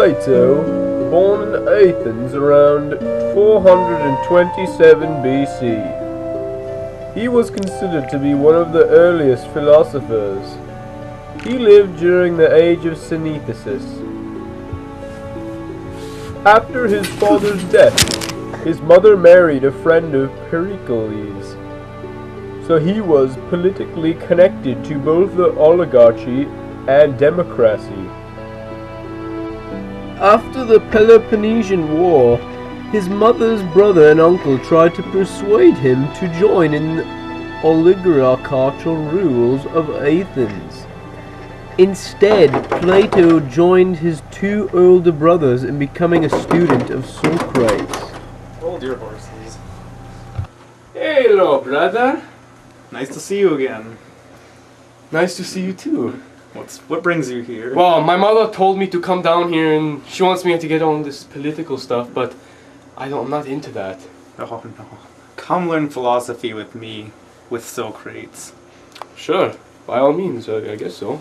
Plato, born in Athens around 427 BC. He was considered to be one of the earliest philosophers. He lived during the age of synthesis. After his father's death, his mother married a friend of Pericles, so he was politically connected to both the oligarchy and democracy. After the Peloponnesian War, his mother's brother and uncle tried to persuade him to join in the oligarchical rules of Athens. Instead, Plato joined his two older brothers in becoming a student of Socrates. Hold your horses. Hello, brother. Nice to see you again. Nice to see you too. What brings you here? Well, my mother told me to come down here and she wants me to get on this political stuff, but I'm not into that. Oh no. Come learn philosophy with me, with Socrates. Sure, by all means, I guess so.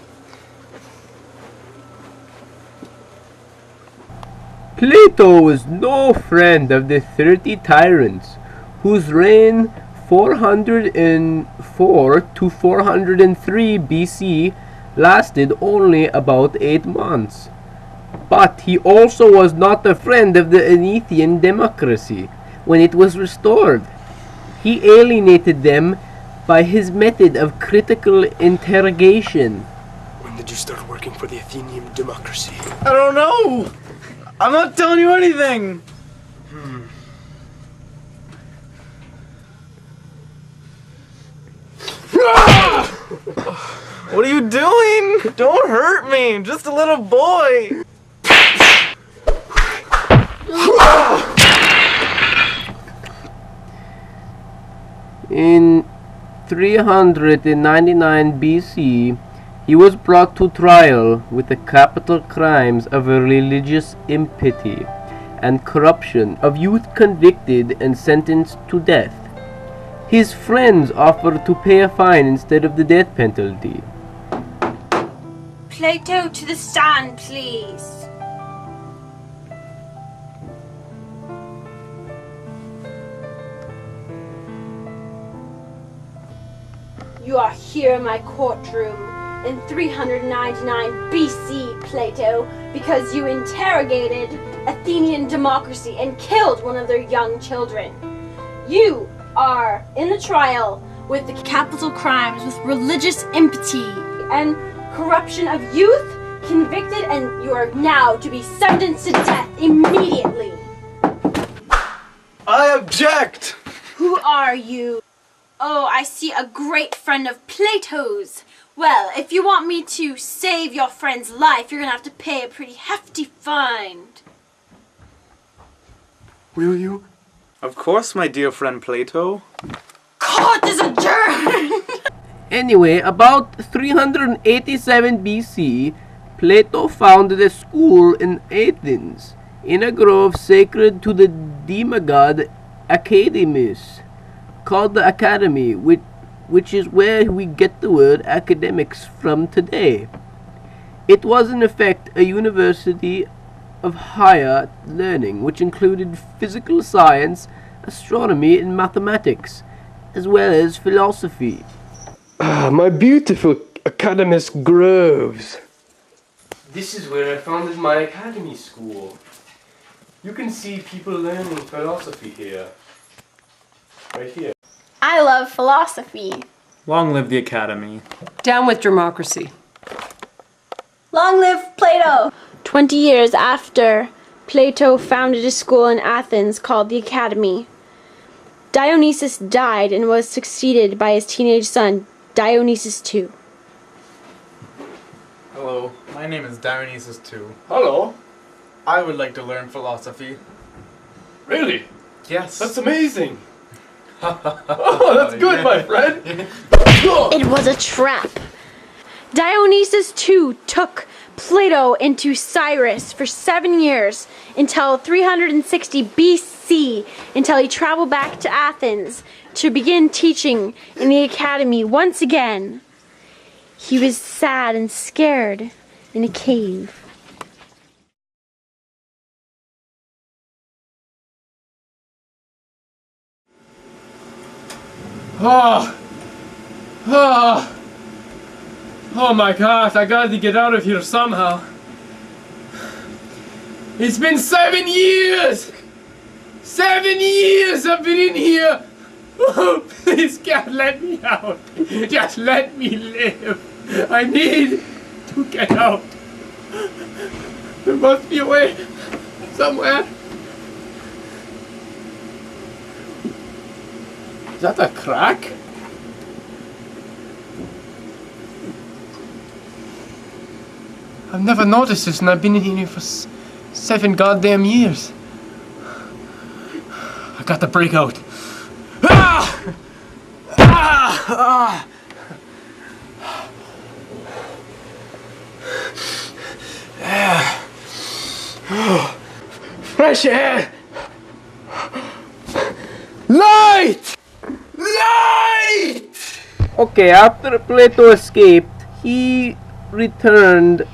Plato was no friend of the 30 tyrants, whose reign 404 to 403 BC lasted only about 8 months. But he also was not a friend of the Athenian democracy when it was restored. He alienated them by his method of critical interrogation. When did you start working for the Athenian democracy? I don't know! I'm not telling you anything! What are you doing? Don't hurt me! I'm just a little boy! In 399 BC, he was brought to trial with the capital crimes of religious impiety and corruption of youth convicted and sentenced to death. His friends offered to pay a fine instead of the death penalty. Plato, to the stand, please. You are here in my courtroom in 399 BC, Plato, because you interrogated Athenian democracy and killed one of their young children. You are in the trial with the capital crimes with religious impiety and corruption of youth, convicted, and you are now to be sentenced to death immediately. I object! Who are you? Oh, I see a great friend of Plato's. Well, if you want me to save your friend's life, you're gonna have to pay a pretty hefty fine. Will you? Of course, my dear friend Plato. Court is adjourned! Anyway, about 387 BC, Plato founded a school in Athens, in a grove sacred to the demigod Academus, called the Academy, which is where we get the word academics from today. It was in effect a university of higher learning, which included physical science, astronomy, and mathematics, as well as philosophy. My beautiful academic groves. This is where I founded my academy school. You can see people learning philosophy here. Right here. I love philosophy. Long live the Academy. Down with democracy. Long live Plato! 20 years after Plato founded a school in Athens called the Academy, Dionysus died and was succeeded by his teenage son, Dionysus II. Hello, my name is Dionysus II. Hello. I would like to learn philosophy. Really? Yes. That's amazing. Oh, that's good, my friend. It was a trap. Dionysus II took Plato into Cyrus for 7 years until 360 BC, until he traveled back to Athens to begin teaching in the academy once again. He was sad and scared in a cave. Oh. Oh. Oh my God, I gotta get out of here somehow. It's been 7 years! 7 years I've been in here! Oh, please God, let me out. Just let me live. I need to get out. There must be a way somewhere. Is that a crack? I've never noticed this and I've been in here for 7 goddamn years. I got to break out. Ah! Ah! Ah! Fresh air! Light! Light! Okay, after Plato escaped, he returned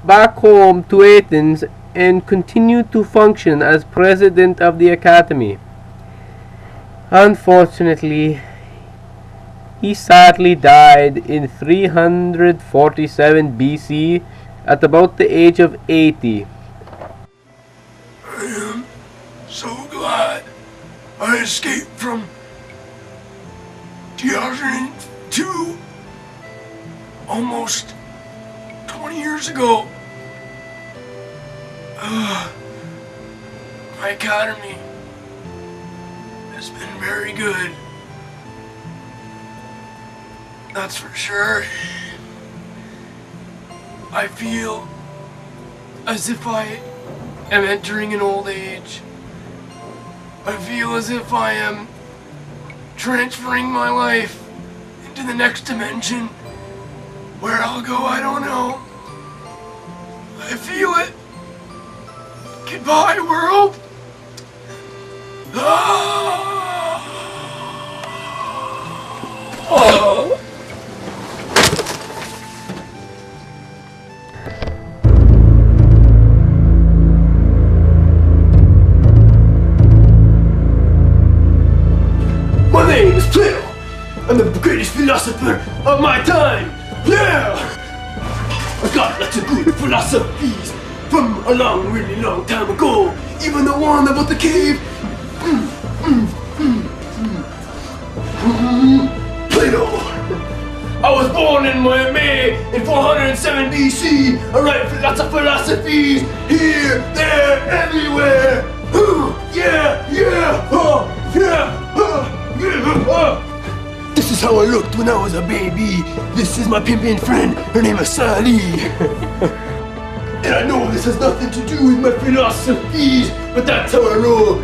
back home to Athens and continued to function as president of the academy. Unfortunately, he sadly died in 347 BC at about the age of 80. I am so glad I escaped from 2002 almost 20 years ago. My academy has been very good. That's for sure. I feel as if I am entering an old age. I feel as if I am transferring my life into the next dimension. Where I'll go, I don't know. I feel it. Goodbye, world. Oh. My name is Plato. I'm the greatest philosopher of my time. Yeah! I got lots of good philosophies from a really long time ago. Even the one about the cave. Plato. I was born in May in 407 BC. I write lots of philosophies here, there, everywhere. Yeah, yeah, yeah, yeah. This is how I looked when I was a baby. This is my pimpin' friend. Her name is Sally. And I know this has nothing to do with my philosophies, but that's how I roll.